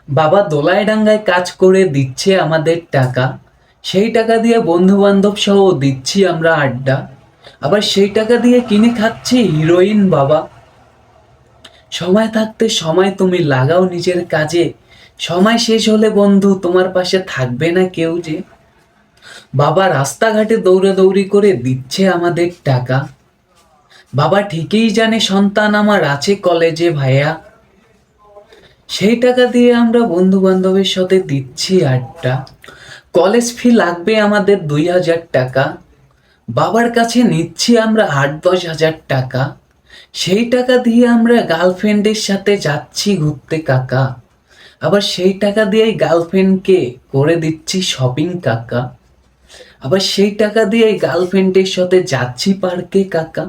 বাবা দোলাইডাঙ্গায় কাজ করে দিচ্ছে আমাদের টাকা, সেই টাকা দিয়ে বন্ধু বান্ধব সহ দিচ্ছি আমরা আড্ডা। আবার সেই টাকা দিয়ে কিনে খাচ্ছি হিরোইন বাবা। সময় থাকতে সময় তুমি লাগাও নিজের কাজে, সময় শেষ হলে বন্ধু তোমার পাশে থাকবে না কেউ যে। বাবা রাস্তাঘাটে দৌড়াদৌড়ি করে দিচ্ছে আমাদের টাকা, বাবা ঠিকই জানে সন্তান আমার আছে কলেজে ভাইয়া। সেই টাকা দিয়ে আমরা বন্ধু বান্ধবের সাথে দিচ্ছি আড্ডা। কলেজ ফি লাগবে আমাদের 2,000 টাকা, বাবার কাছে নিচ্ছি আমরা 8-10 হাজার টাকা। সেই টাকা দিয়ে আমরা গার্লফ্রেন্ডের সাথে যাচ্ছি ঘুরতে কাকা। আবার সেই টাকা দিয়েই গার্লফ্রেন্ডকে করে দিচ্ছি শপিং কাকা। আবার সেই টাকা দিয়েই গার্লফ্রেন্ডের সাথে যাচ্ছি পার্কে কাকা।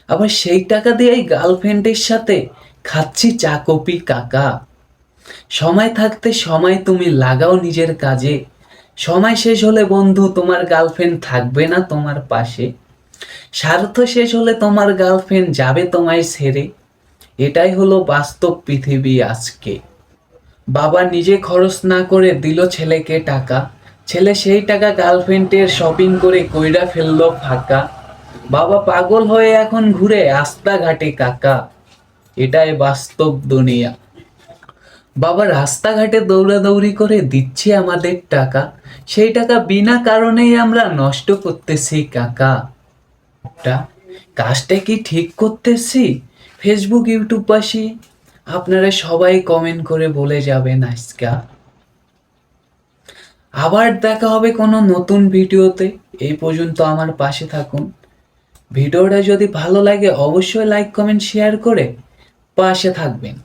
আবার সেই টাকা দিয়েই গার্লফ্রেন্ডের সাথে খাচ্ছি চা কফি কাকা। সময় থাকতে সময় তুমি লাগাও নিজের কাজে, সময় শেষ হলে বন্ধু তোমার গার্লফ্রেন্ড থাকবে না তোমার পাশে। স্বার্থ শেষ হলে তোমার গার্লফ্রেন্ড যাবে তোমায় ছেড়ে। এটাই হলো বাস্তব পৃথিবী আজকে। বাবা নিজে খরচ না করে দিল ছেলেকে টাকা, ছেলে সেই টাকা গার্লফ্রেন্ডের শপিং করে কইরা ফেললো ফাঁকা। বাবা পাগল হয়ে এখন ঘুরে রাস্তাঘাটে কাকা, এটাই বাস্তব দুনিয়া। বাবা রাস্তাঘাটে দৌড়াদৌড়ি করে দিচ্ছে আমাদের টাকা, সেই টাকা বিনা কারণেই আমরা নষ্ট করতেছি কাকা। কাজটা কি ঠিক করতেছি? ফেসবুক ইউটিউব পাশি আপনারা সবাই কমেন্ট করে বলে যাবেন আজকা। আবার দেখা হবে কোনো নতুন ভিডিওতে। এই পর্যন্ত আমার পাশে থাকুন। ভিডিওটা যদি ভালো লাগে অবশ্যই লাইক কমেন্ট শেয়ার করে পাশে থাকবেন।